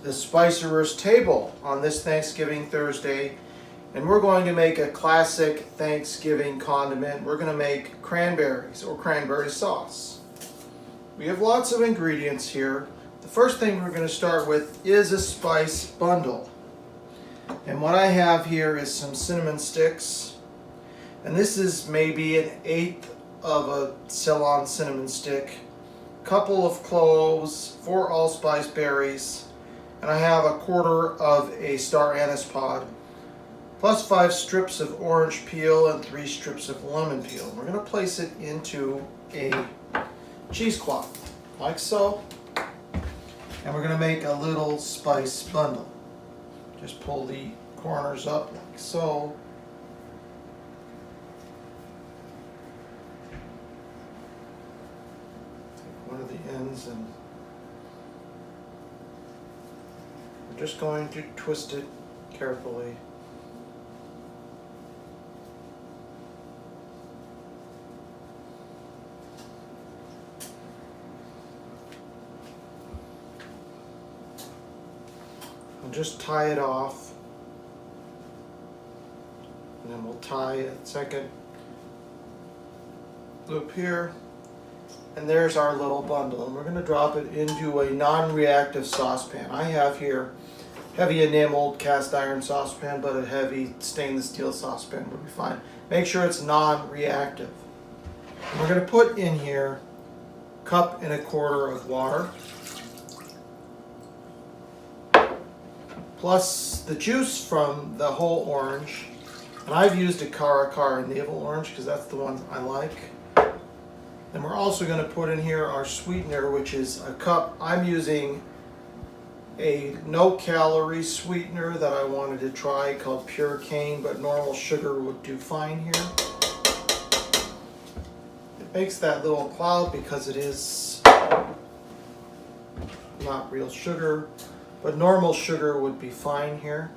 the Spicerer's table on this Thanksgiving Thursday, and we're going to make a classic Thanksgiving condiment. We're going to make cranberries or cranberry sauce. We have lots of ingredients here. The first thing we're going to start with is a spice bundle. And what I have here is some cinnamon sticks, and this is maybe an eighth of a Ceylon cinnamon stick, a couple of cloves, 4 allspice berries, and I have a quarter of a star anise pod, plus 5 strips of orange peel and 3 strips of lemon peel. We're going to place it into a cheesecloth, like so, and we're going to make a little spice bundle. Just pull the corners up like so. Take one of the ends and we're just going to twist it carefully. And just tie it off. And then we'll tie a second loop here. And there's our little bundle. And we're going to drop it into a non-reactive saucepan. I have here heavy enameled cast iron saucepan, but a heavy stainless steel saucepan will be fine. Make sure it's non-reactive. And we're going to put in here 1.25 cups of water, plus the juice from the whole orange. And I've used a Cara navel orange because that's the one I like. And we're also going to put in here our sweetener, which is a cup. I'm using a no-calorie sweetener that I wanted to try called Pure Cane, but normal sugar would do fine here. It makes that little cloud because it is not real sugar, but normal sugar would be fine here.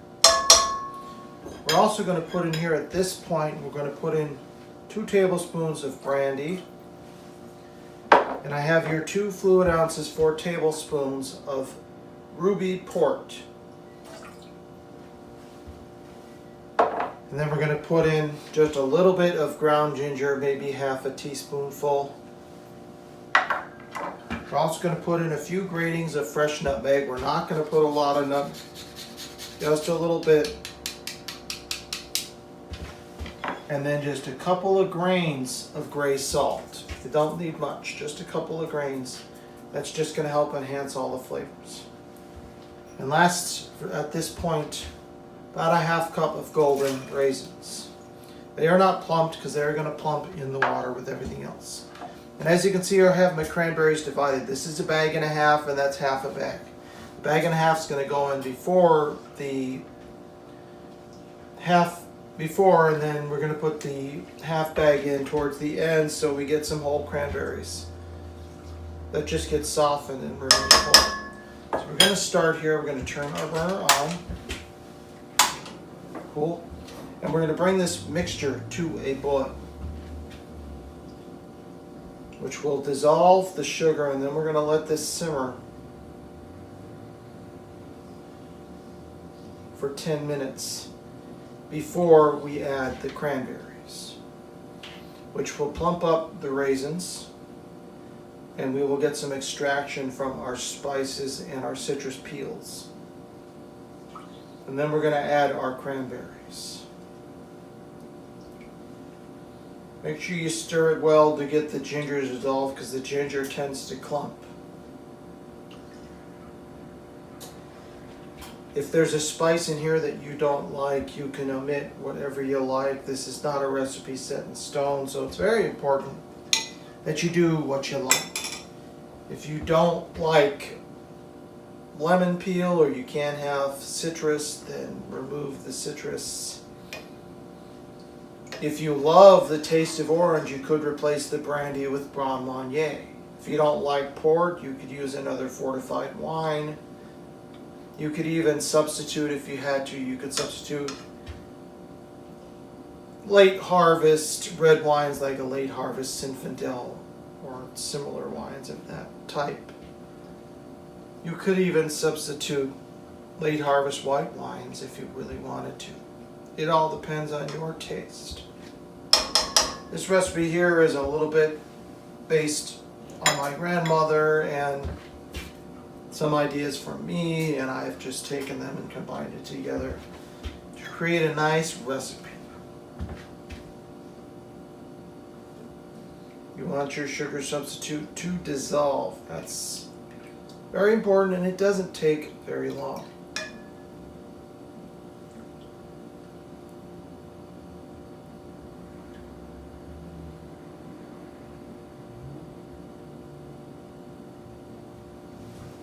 We're also going to put in here at this point, we're going to put in 2 tablespoons of brandy. And I have here 2 fluid ounces, 4 tablespoons of ruby port. And then we're going to put in just a little bit of ground ginger, maybe half a teaspoonful. We're also going to put in a few gratings of fresh nutmeg. We're not going to put a lot of nutmeg, just a little bit. And then just a couple of grains of gray salt. You don't need much, just a couple of grains. That's just going to help enhance all the flavors. And last, at this point, about a 1/2 cup of golden raisins. They are not plumped because they're going to plump in the water with everything else. And as you can see, I have my cranberries divided. This is 1.5 bags, and that's half a bag. 1.5 bags is going to go in before the and then we're going to put the 1/2 bag in towards the end so we get some whole cranberries. That just gets softened and we're going to pull. So we're going to start here. We're going to turn our burner on. Cool. And we're going to bring this mixture to a boil, which will dissolve the sugar, and then we're going to let this simmer for 10 minutes before we add the cranberries, which will plump up the raisins, and we will get some extraction from our spices and our citrus peels. And then we're going to add our cranberries. Make sure you stir it well to get the ginger to dissolve because the ginger tends to clump. If there's a spice in here that you don't like, you can omit whatever you like. This is not a recipe set in stone, so it's very important that you do what you like. If you don't like lemon peel or you can't have citrus, then remove the citrus. If you love the taste of orange, you could replace the brandy with Grand Marnier. If you don't like port, you could use another fortified wine. You could even substitute, if you had to, you could substitute late harvest red wines like a late harvest Zinfandel or similar wines of that type. You could even substitute late harvest white wines if you really wanted to. It all depends on your taste. This recipe here is a little bit based on my grandmother and some ideas from me, and I've just taken them and combined it together to create a nice recipe. You want your sugar substitute to dissolve. That's very important, and it doesn't take very long.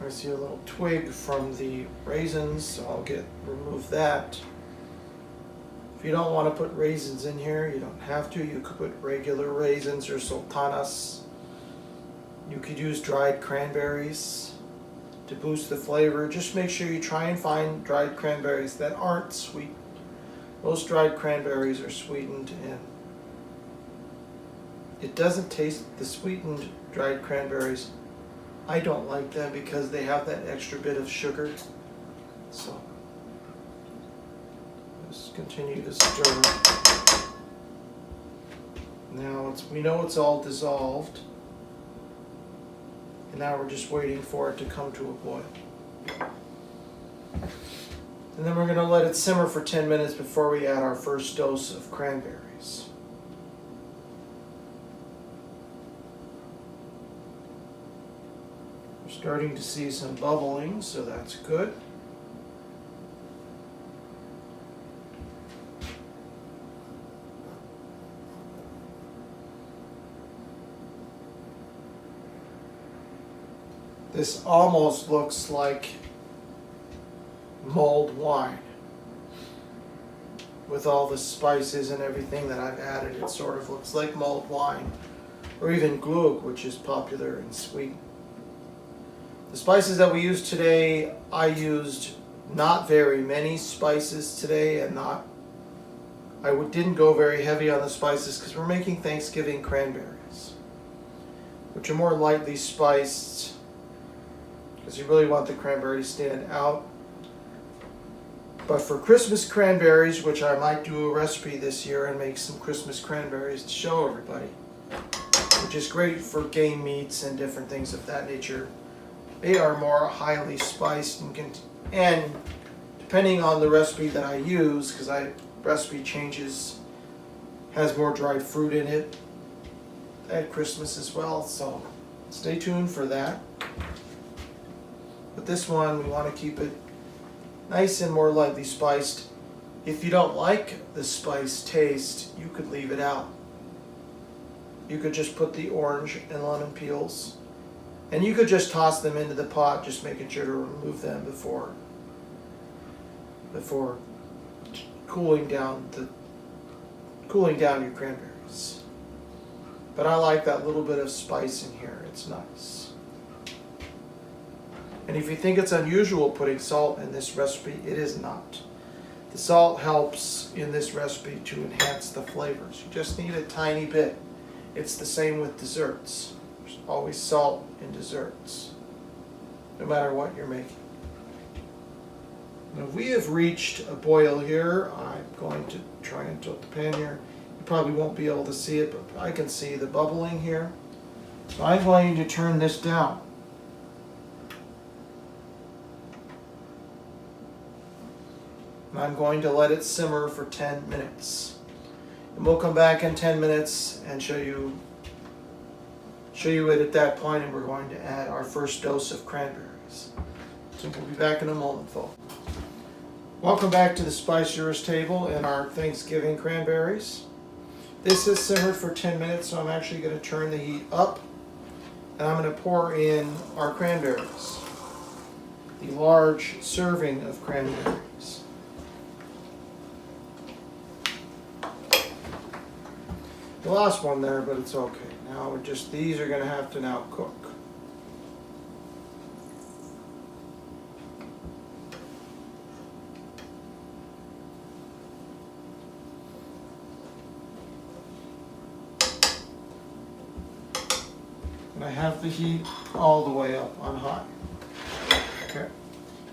I see a little twig from the raisins, so I'll remove that. If you don't want to put raisins in here, you don't have to. You could put regular raisins or sultanas. You could use dried cranberries to boost the flavor. Just make sure you try and find dried cranberries that aren't sweet. Most dried cranberries are sweetened, and it doesn't taste the sweetened dried cranberries. I don't like them because they have that extra bit of sugar. So just continue to stir. Now we know it's all dissolved. And now we're just waiting for it to come to a boil. And then we're going to let it simmer for 10 minutes before we add our first dose of cranberries. We're starting to see some bubbling, so that's good. This almost looks like mulled wine. With all the spices and everything that I've added, it sort of looks like mulled wine. Or even glögg, which is popular and sweet. The spices that we use today, I used not very many spices today, and didn't go very heavy on the spices because we're making Thanksgiving cranberries, which are more lightly spiced, because you really want the cranberry to stand out. But for Christmas cranberries, which I might do a recipe this year and make some Christmas cranberries to show everybody, which is great for game meats and different things of that nature. They are more highly spiced and depending on the recipe that I use, because recipe changes, has more dried fruit in it at Christmas as well. So stay tuned for that. But this one, we want to keep it nice and more lightly spiced. If you don't like the spice taste, you could leave it out. You could just put the orange and lemon peels, and you could just toss them into the pot, just making sure to remove them before cooling down your cranberries. But I like that little bit of spice in here. It's nice. And if you think it's unusual putting salt in this recipe, it is not. The salt helps in this recipe to enhance the flavors. You just need a tiny bit. It's the same with desserts. There's always salt in desserts, no matter what you're making. Now we have reached a boil here. I'm going to try and tilt the pan here. You probably won't be able to see it, but I can see the bubbling here. So I'm going to turn this down. And I'm going to let it simmer for 10 minutes. And we'll come back in 10 minutes and show you it at that point, and we're going to add our first dose of cranberries. So we'll be back in a moment, folks. Welcome back to the Spicerer's table and our Thanksgiving cranberries. This has simmered for 10 minutes, so I'm actually going to turn the heat up, and I'm going to pour in our cranberries. The large serving of cranberries. The last one there, but it's okay. Now these are going to have to now cook. And I have the heat all the way up on high.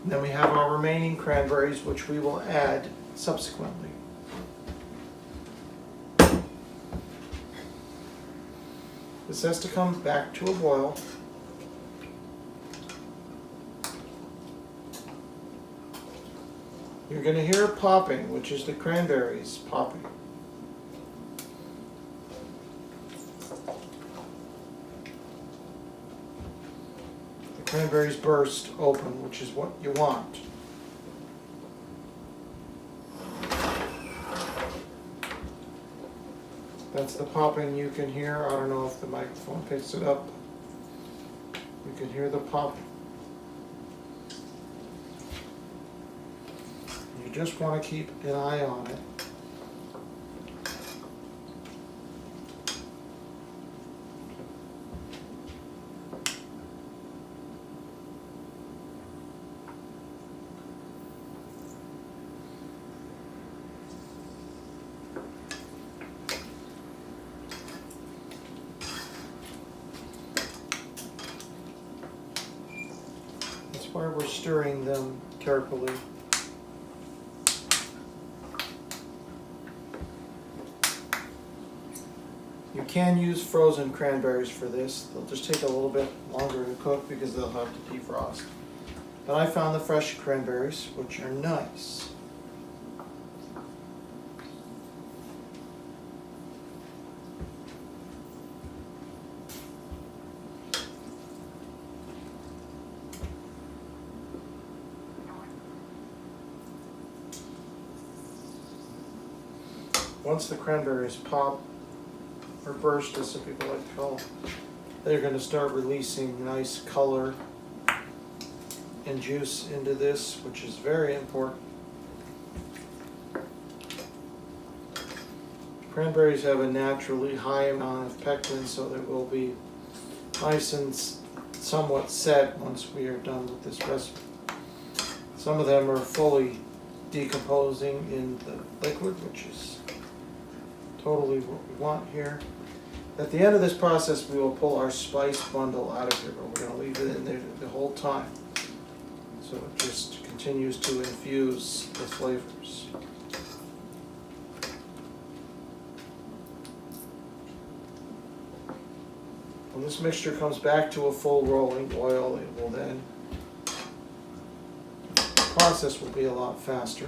And then we have our remaining cranberries, which we will add subsequently. This has to come back to a boil. You're going to hear popping, which is the cranberries popping. The cranberries burst open, which is what you want. That's the popping you can hear. I don't know if the microphone picks it up. You can hear the popping. You just want to keep an eye on it. That's why we're stirring them carefully. You can use frozen cranberries for this. They'll just take a little bit longer to cook because they'll have to defrost. But I found the fresh cranberries, which are nice. Once the cranberries pop, or burst as some people like to call them, they're going to start releasing nice color and juice into this, which is very important. Cranberries have a naturally high amount of pectin, so they will be nice and somewhat set once we are done with this recipe. Some of them are fully decomposing in the liquid, which is totally what we want here. At the end of this process, we will pull our spice bundle out of here, but we're going to leave it in there the whole time. So it just continues to infuse the flavors. When this mixture comes back to a full rolling boil, it will then, the process will be a lot faster.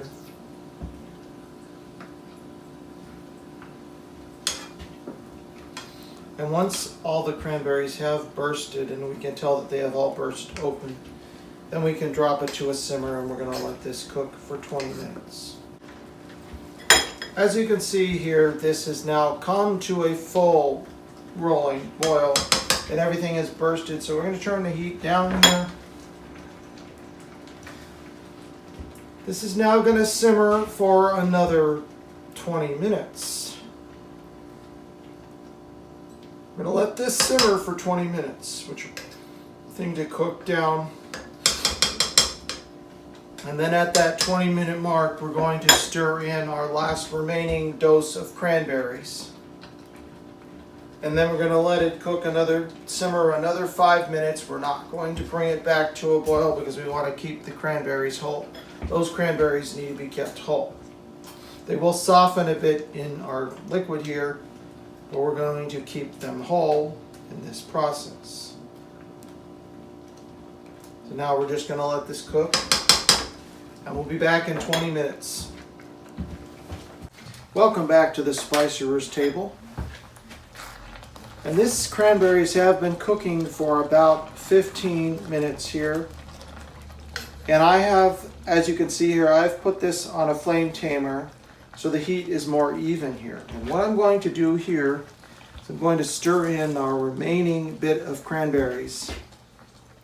And once all the cranberries have bursted, and we can tell that they have all burst open, then we can drop it to a simmer, and we're going to let this cook for 20 minutes. As you can see here, this has now come to a full rolling boil, and everything has bursted, so we're going to turn the heat down here. This is now going to simmer for another 20 minutes. We're going to let this simmer for 20 minutes, which thing to cook down. And then at that 20-minute mark, we're going to stir in our last remaining dose of cranberries. And then we're going to let it cook simmer another 5 minutes. We're not going to bring it back to a boil because we want to keep the cranberries whole. Those cranberries need to be kept whole. They will soften a bit in our liquid here, but we're going to keep them whole in this process. So now we're just going to let this cook, and we'll be back in 20 minutes. Welcome back to the Spicerer's table. And these cranberries have been cooking for about 15 minutes here. And I have, as you can see here, I've put this on a flame tamer so the heat is more even here. And what I'm going to do here is I'm going to stir in our remaining bit of cranberries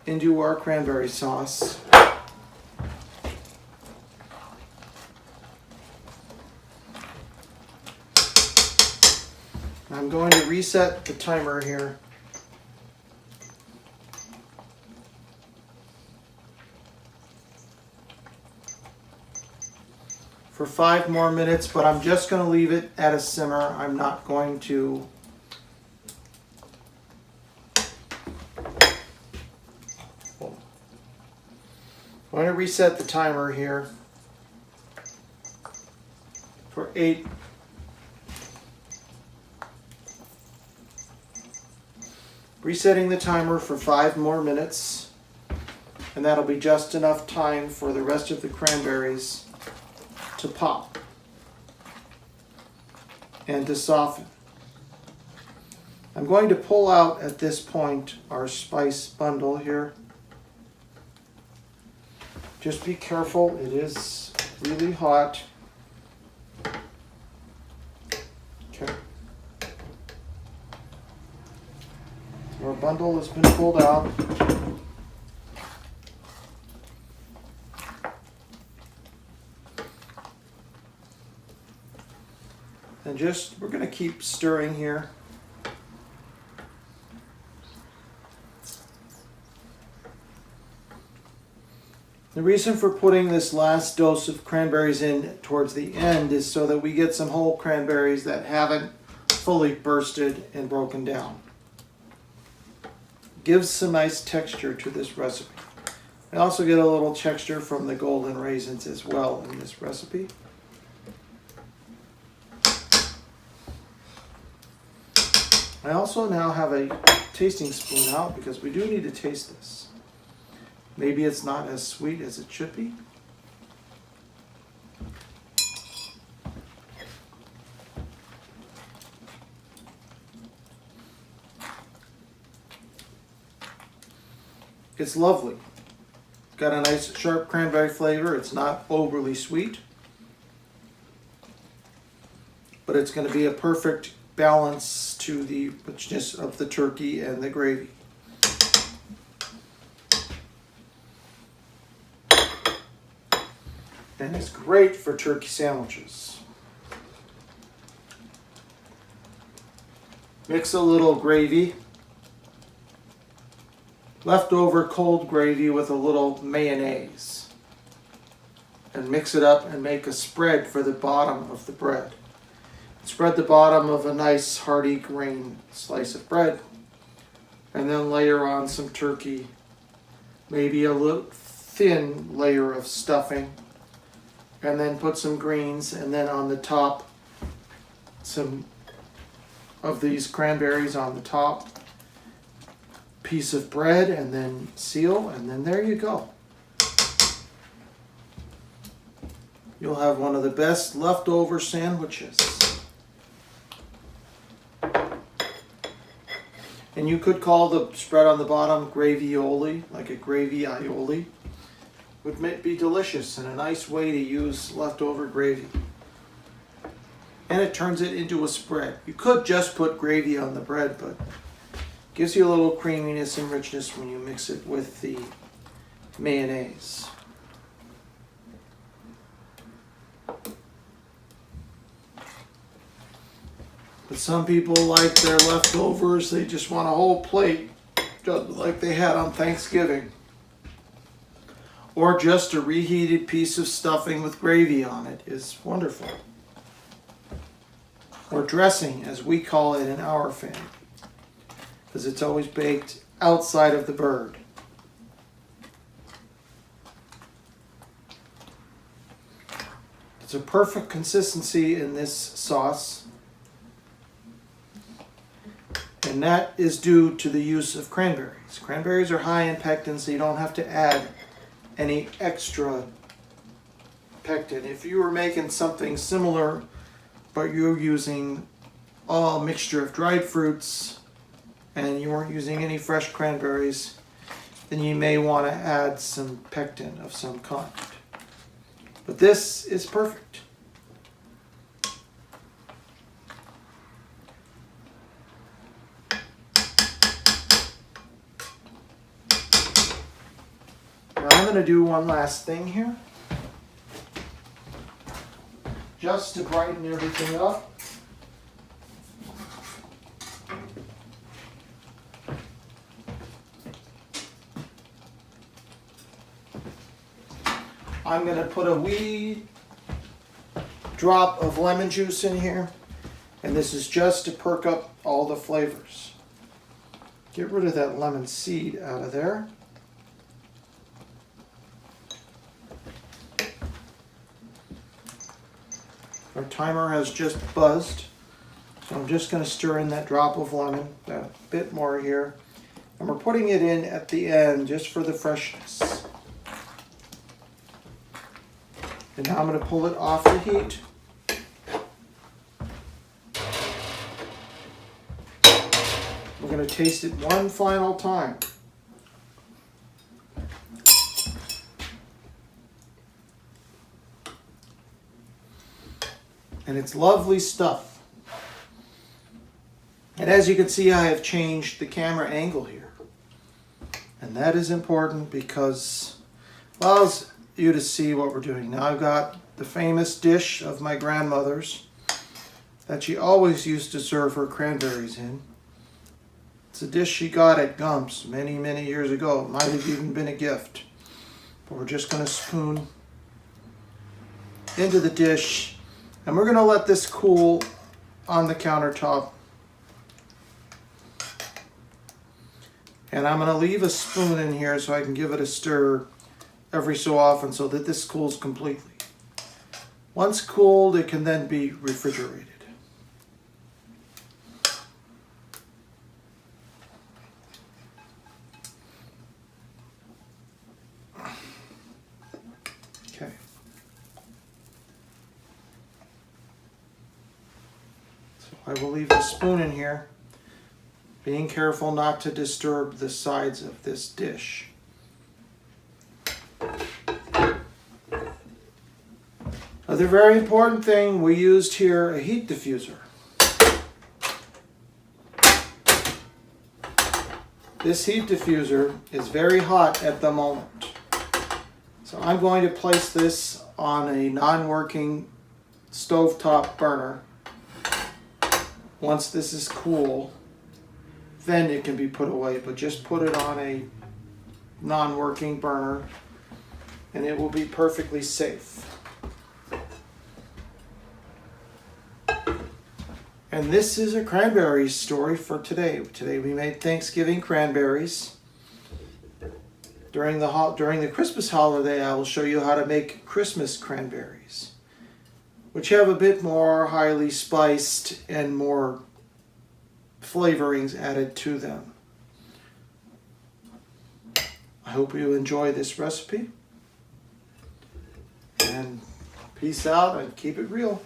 into our cranberry sauce. I'm going to reset the timer here. For 5 more minutes, but I'm just going to leave it at a simmer. I'm not going to I'm going to reset the timer here for 8. Resetting the timer for 5 more minutes, and that'll be just enough time for the rest of the cranberries to pop and to soften. I'm going to pull out at this point our spice bundle here. Just be careful, it is really hot. Okay. Our bundle has been pulled out. And we're going to keep stirring here. The reason for putting this last dose of cranberries in towards the end is so that we get some whole cranberries that haven't fully bursted and broken down. Gives some nice texture to this recipe. I also get a little texture from the golden raisins as well in this recipe. I also now have a tasting spoon out because we do need to taste this. Maybe it's not as sweet as it should be. It's lovely. Got a nice sharp cranberry flavor. It's not overly sweet, but it's going to be a perfect balance to the richness of the turkey and the gravy. And it's great for turkey sandwiches. Mix a little gravy, leftover cold gravy with a little mayonnaise, and mix it up and make a spread for the bottom of the bread. Spread the bottom of a nice hearty grain slice of bread, and then layer on some turkey, maybe a little thin layer of stuffing, and then put some greens, and then on the top some of these cranberries on the top, piece of bread, and then seal, and then there you go. You'll have one of the best leftover sandwiches. And you could call the spread on the bottom gravioli, like a gravy aioli. Would be delicious and a nice way to use leftover gravy. And it turns it into a spread. You could just put gravy on the bread, but it gives you a little creaminess and richness when you mix it with the mayonnaise. But some people like their leftovers, they just want a whole plate, just like they had on Thanksgiving. Or just a reheated piece of stuffing with gravy on it is wonderful. Or dressing, as we call it in our family, because it's always baked outside of the bird. It's a perfect consistency in this sauce. And that is due to the use of cranberries. Cranberries are high in pectin, so you don't have to add any extra pectin. If you were making something similar, but you're using a mixture of dried fruits and you weren't using any fresh cranberries, then you may want to add some pectin of some kind. But this is perfect. I'm going to do one last thing here, just to brighten everything up. I'm going to put a wee drop of lemon juice in here, and this is just to perk up all the flavors. Get rid of that lemon seed out of there. Our timer has just buzzed. So I'm just going to stir in that drop of lemon, a bit more here. And we're putting it in at the end just for the freshness. And now I'm going to pull it off the heat. We're going to taste it one final time. And it's lovely stuff. And as you can see, I have changed the camera angle here. And that is important because it allows you to see what we're doing. Now I've got the famous dish of my grandmother's that she always used to serve her cranberries in. It's a dish she got at Gump's many, many years ago. It might have even been a gift. But we're just going to spoon into the dish. And we're going to let this cool on the countertop. And I'm going to leave a spoon in here so I can give it a stir every so often so that this cools completely. Once cooled, it can then be refrigerated. Okay. So I will leave the spoon in here, being careful not to disturb the sides of this dish. Another very important thing, we used here a heat diffuser. This heat diffuser is very hot at the moment. So I'm going to place this on a non-working stovetop burner. Once this is cool, then it can be put away, but just put it on a non-working burner and it will be perfectly safe. And this is a cranberries story for today. Today we made Thanksgiving cranberries. During the Christmas holiday, I will show you how to make Christmas cranberries, which have a bit more highly spiced and more flavorings added to them. I hope you enjoy this recipe. And peace out and keep it real.